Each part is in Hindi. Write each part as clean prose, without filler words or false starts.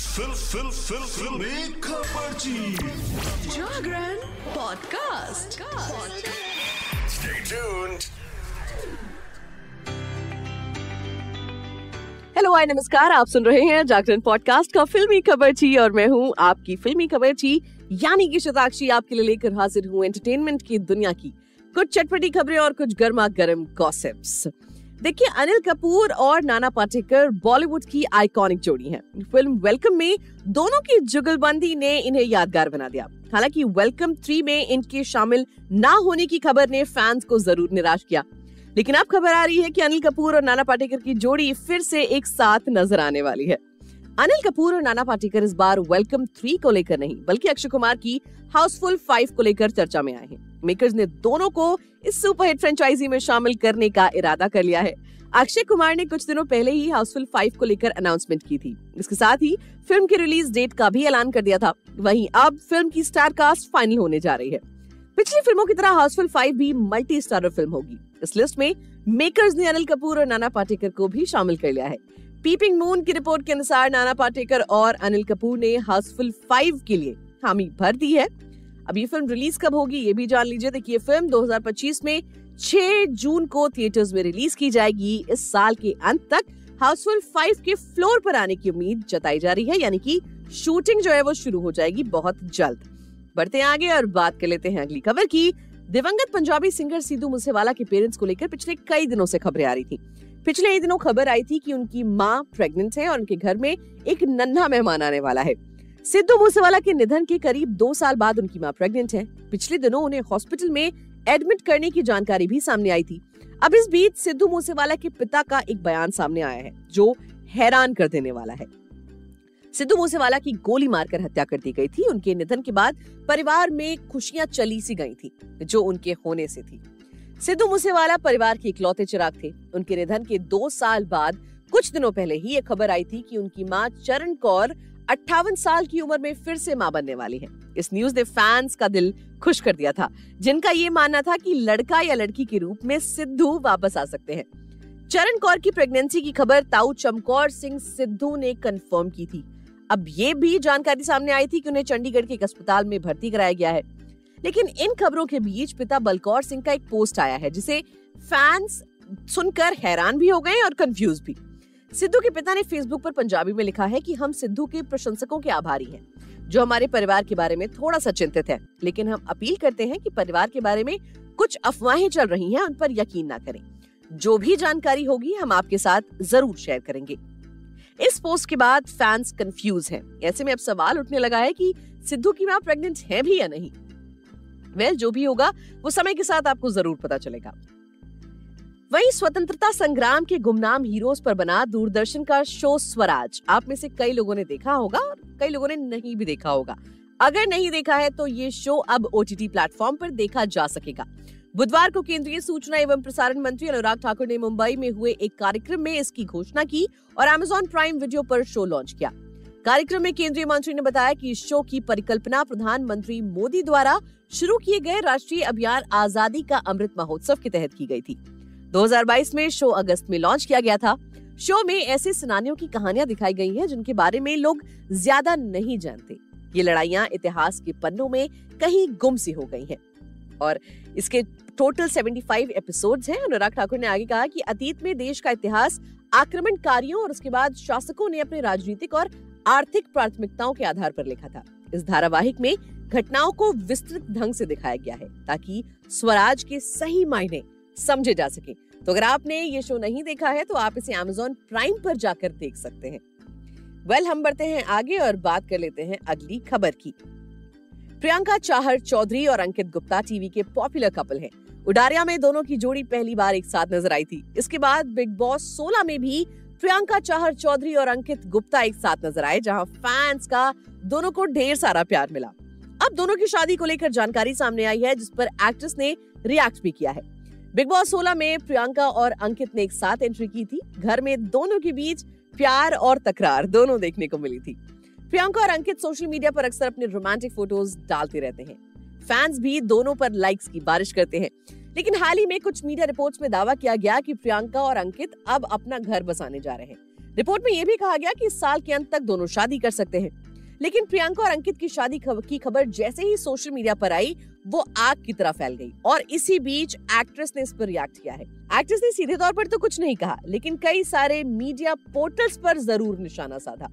फिल्मी Khabarchi Jagran podcast. Stay tuned. Hello hi नमस्कार, आप सुन रहे हैं जागरण पॉडकास्ट का फिल्मी खबरची और मैं हूं आपकी फिल्मी खबरची यानी कि शताक्षी। आपके लिए लेकर हाजिर हूं एंटरटेनमेंट की दुनिया की कुछ चटपटी खबरें और कुछ गर्मा गर्म गॉसिप्स। देखिए, अनिल कपूर और नाना पाटेकर बॉलीवुड की आइकॉनिक जोड़ी हैं। फिल्म वेलकम में दोनों की जुगलबंदी ने इन्हें यादगार बना दिया। हालांकि वेलकम 3 में इनके शामिल ना होने की खबर ने फैंस को जरूर निराश किया, लेकिन अब खबर आ रही है कि अनिल कपूर और नाना पाटेकर की जोड़ी फिर से एक साथ नजर आने वाली है। अनिल कपूर और नाना पाटेकर इस बार वेलकम 3 को लेकर नहीं बल्कि अक्षय कुमार की हाउसफुल 5 को लेकर चर्चा में आए हैं। मेकर्स ने दोनों को इस सुपरहिट फ्रेंचाइजी में शामिल करने का इरादा कर लिया है। अक्षय कुमार ने कुछ दिनों पहले ही हाउसफुल 5 को लेकर अनाउंसमेंट की थी। इसके साथ ही फिल्म के रिलीज डेट का भी ऐलान कर दिया था। वहीं अब फिल्म की स्टार कास्ट फाइनल होने जा रही है। पिछली फिल्मों की तरह हाउसफुल 5 भी मल्टी स्टारर फिल्म होगी। इस लिस्ट में मेकर्स ने अनिल कपूर और नाना पाटेकर को भी शामिल कर लिया है। पीपिंग मून की रिपोर्ट के अनुसार नाना पाटेकर और अनिल कपूर ने हाउसफुल 5 के लिए हामी भर दी है। अब ये फिल्म रिलीज कब होगी ये भी जान लीजिए। देखिए, फिल्म 2025 में 6 जून को थिएटर्स में रिलीज की जाएगी। इस साल के अंत तक हाउसफुल 5 के फ्लोर पर आने की उम्मीद जताई जा रही है, यानी कि शूटिंग जो है वो शुरू हो जाएगी बहुत जल्द। बढ़ते हैं आगे और बात कर लेते हैं अगली खबर की। दिवंगत पंजाबी सिंगर सिद्धू मूसेवाला के पेरेंट्स को लेकर पिछले कई दिनों से खबरें आ रही थी। पिछले ही दिनों खबर आई थी कि उनकी मां प्रेग्नेंट है और उनके घर में एक नन्हा मेहमान आने वाला है। सिद्धू मूसेवाला के निधन के करीब 2 साल बाद उनकी मां प्रेग्नेंट है। पिछले दिनों उन्हें हॉस्पिटल में एडमिट करने की जानकारी भी सामने आई थी। अब इस बीच सिद्धू मूसेवाला के पिता का एक बयान सामने आया है जो हैरान कर देने वाला है। सिद्धू मूसेवाला की गोली मारकर हत्या कर दी गई थी। उनके निधन के बाद परिवार में खुशियां चली सी गई थी जो उनके होने से थी। सिद्धू मूसेवाला परिवार के इकलौते चिराग थे। उनके निधन के 2 साल बाद कुछ दिनों पहले ही ये खबर आई थी कि उनकी मां चरण कौर 58 साल की उम्र में फिर से मां बनने वाली है। इस न्यूज ने फैंस का दिल खुश कर दिया था, जिनका ये मानना था कि लड़का या लड़की के रूप में सिद्धू वापस आ सकते हैं। चरण कौर की प्रेगनेंसी की खबर ताऊ चमकौर सिंह सिद्धू ने कंफर्म की थी। अब ये भी जानकारी सामने आई थी कि उन्हें चंडीगढ़ के एक अस्पताल में भर्ती कराया गया है। लेकिन इन खबरों के बीच पिता बलकौर सिंह का एक पोस्ट आया है जिसे फैंस सुनकर हैरान भी हो गए और कंफ्यूज भी। सिद्धू के पिता ने फेसबुक पर पंजाबी में लिखा है कि हम सिद्धू के प्रशंसकों के आभारी हैं, जो हमारे परिवार के बारे में थोड़ा सा चिंतित है, लेकिन हम अपील करते हैं कि परिवार के बारे में कुछ अफवाहें चल रही हैं, उन पर यकीन ना करें। जो भी जानकारी होगी हम आपके साथ जरूर शेयर करेंगे। इस पोस्ट के बाद फैंस कंफ्यूज हैं। ऐसे में अब सवाल उठने लगा है कि सिद्धू की मां प्रेग्नेंट है भी या नहीं। जो भी होगा वो समय के साथ आपको जरूर पता चलेगा। वहीं स्वतंत्रता संग्राम के गुमनाम हीरोज पर बना दूरदर्शन का शो स्वराज आप में से कई लोगों ने देखा होगा और कई लोगों ने नहीं भी देखा होगा। अगर नहीं देखा है तो ये शो अब OTT प्लेटफॉर्म पर देखा जा सकेगा। बुधवार को केंद्रीय सूचना एवं प्रसारण मंत्री अनुराग ठाकुर ने मुंबई में हुए एक कार्यक्रम में इसकी घोषणा की और Amazon प्राइम वीडियो पर शो लॉन्च किया। कार्यक्रम में केंद्रीय मंत्री ने बताया कि इस शो की परिकल्पना प्रधानमंत्री मोदी द्वारा शुरू किए गए राष्ट्रीय अभियान आजादी का अमृत महोत्सव के तहत की गई थी। 2022 में शो अगस्त में लॉन्च किया गया था। शो में ऐसे सेनानियों की कहानियां दिखाई गई हैं जिनके बारे में लोग ज्यादा नहीं जानते। ये लड़ाइयां इतिहास के पन्नों में कहीं गुम सी हो गई हैं और इसके टोटल 75 एपिसोड्स हैं। अनुराग ठाकुर ने आगे कहा कि अतीत में देश का इतिहास आक्रमणकारियों और उसके बाद शासकों ने अपने राजनीतिक और आर्थिक प्राथमिकताओं के आधार पर लिखा था। इस धारावाहिक में घटनाओं को विस्तृत ढंग से दिखाया गया है ताकि स्वराज के सही मायने समझे जा सके। तो अगर आपने ये शो नहीं देखा है तो आप इसे Amazon प्राइम पर जाकर देख सकते हैं। हम बढ़ते हैं आगे और बात कर लेते हैं अगली खबर की। प्रियंका चाहर चौधरी और अंकित गुप्ता टीवी के पॉपुलर कपल हैं। उडारिया में दोनों की जोड़ी पहली बार एक साथ नजर आई थी। इसके बाद बिग बॉस 16 में भी प्रियंका चाहर चौधरी और अंकित गुप्ता एक साथ नजर आए, जहां फैंस का दोनों को ढेर सारा प्यार मिला। अब दोनों की शादी को लेकर जानकारी सामने आई है, जिस पर एक्ट्रेस ने रिएक्ट भी किया है। बिग बॉस 16 में प्रियंका और अंकित ने एक साथ एंट्री की थी। घर में दोनों के बीच प्यार और तकरार दोनों देखने को मिली थी। प्रियंका और अंकित सोशल मीडिया पर अक्सर अपने रोमांटिक फोटोज डालते रहते हैं। फैंस भी दोनों पर लाइक्स की बारिश करते हैं। लेकिन हाल ही में कुछ मीडिया रिपोर्ट्स में दावा किया गया कि प्रियंका और अंकित अब अपना घर बसाने जा रहे हैं। रिपोर्ट में यह भी कहा गया कि इस साल के अंत तक दोनों शादी कर सकते हैं। लेकिन प्रियंका और अंकित की शादी की खबर जैसे ही सोशल मीडिया पर आई, वो आग की तरह फैल गई और इसी बीच एक्ट्रेस ने इस पर रिएक्ट किया है। एक्ट्रेस ने सीधे तौर पर तो कुछ नहीं कहा, लेकिन कई सारे मीडिया पोर्टल्स पर जरूर निशाना साधा।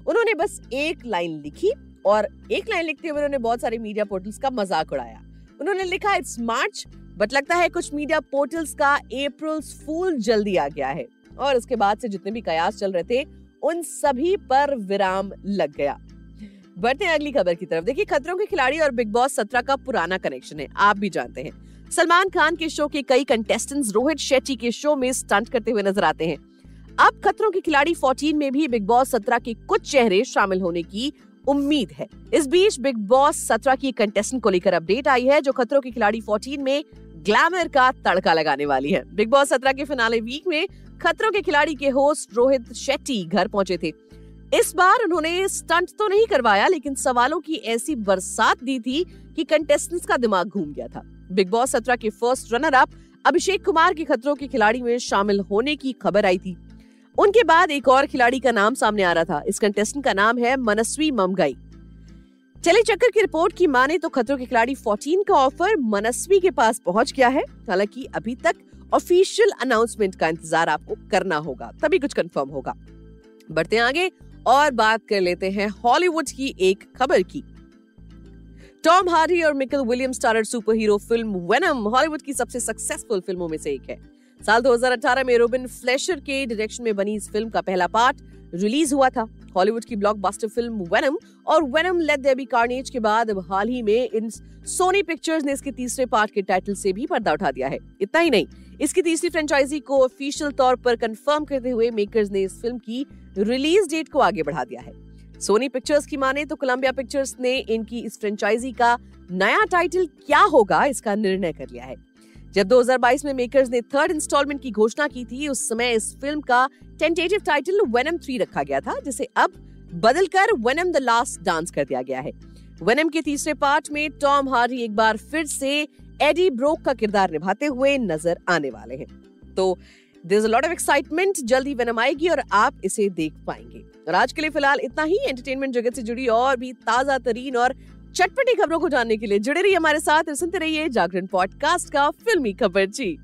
उन्होंने बस एक लाइन लिखी और एक लाइन लिखते हुए उन्होंने बहुत सारे मीडिया पोर्टल्स का मजाक उड़ाया। उन्होंने लिखा, इट्स मार्च, बट लगता है कुछ मीडिया पोर्टल्स का अप्रैल्स फूल जल्दी आ गया है। और उसके बाद से जितने भी कयास चल रहे थे, उन सभी पर विराम लग गया। बढ़ते हैं अगली खबर की तरफ। देखिए, खतरों के खिलाड़ी और बिग बॉस 17 का पुराना कनेक्शन है, आप भी जानते हैं। सलमान खान के शो के कई कंटेस्टेंट्स रोहित शेट्टी के शो में स्टंट करते हुए नजर आते हैं। अब खतरों के खिलाड़ी 14 में भी बिग बॉस 17 के कुछ चेहरे शामिल होने की उम्मीद है। इस बीच बिग बॉस 17 की कंटेस्टेंट को लेकर अपडेट आई है, जो खतरों के खिलाड़ी 14 में ग्लैमर का तड़का लगाने वाली है। बिग बॉस 17 के फिनाले वीक में खतरों के खिलाड़ी के होस्ट रोहित शेट्टी घर पहुंचे थे। इस बार उन्होंने स्टंट तो नहीं करवाया, लेकिन सवालों की ऐसी बरसात दी थी कि कंटेस्टेंट्स का दिमाग घूम गया था। बिग बॉस 17 के first runner up Abhishek Kumar के खतरों के खिलाड़ी में शामिल होने की खबर आई थी। उनके बाद एक और खिलाड़ी का नाम सामने आ रहा था। इस कंटेस्टेंट का नाम है मनस्वी ममगाई। चले चक्कर की रिपोर्ट की माने तो खतरों के खिलाड़ी 14 का ऑफर मनस्वी के पास पहुंच गया है। हालांकि अभी तक ऑफिशियल अनाउंसमेंट का इंतजार आपको करना होगा, तभी कुछ कंफर्म होगा। बढ़ते हैं आगे और बात कर लेते हैं हॉलीवुड की एक खबर की। टॉम हार्डी और Michelle Williams starrer superhero film Venom Hollywood की सबसे सक्सेसफुल फिल्मों में से एक है। साल 2018 में रोबिन फ्लेशर के डायरेक्शन में बनी इस फिल्म का पहला पार्ट रिलीज हुआ था। हॉलीवुड की ब्लॉकबस्टर फिल्म वेनम और Venom let there be Carnage के बाद अब हाल ही में इन सोनी पिक्चर्स ने इसके तीसरे पार्ट के टाइटल से भी पर्दा उठा दिया है। इतना ही नहीं, इसकी तीसरी फ्रेंचाइजी को ऑफिशियल तौर पर कंफर्म करते हुए मेकर्स ने इस फिल्म की रिलीज डेट को आगे बढ़ा दिया है। सोनी पिक्चर्स की माने तो कोलंबिया पिक्चर्स ने इनकी इस फ्रेंचाइजी का नया टाइटल क्या होगा, इसका निर्णय कर लिया है। जब 2022 में मेकर्स ने थर्ड इंस्टॉलमेंट की घोषणा की थी, उस समय इस फिल्म का टेंटेटिव टाइटल वेनम 3 रखा गया था, जिसे अब बदलकर वेनम द लास्ट डांस कर दिया गया है। वेनम के तीसरे पार्ट में टॉम हार्डी एक बार फिर से एडी ब्रोक का किरदार निभाते हुए नजर आने वाले हैं। तो there's a lot of excitement, जल्दी वेनम आएगी और आप इसे देख पाएंगे। और आज के लिए फिलहाल इतना ही। एंटरटेनमेंट जगत से जुड़ी और भी ताजा तरीन और चटपटी खबरों को जानने के लिए जुड़े रहिए हमारे साथ और सुनते रहिए जागरण पॉडकास्ट का फिल्मी खबरची।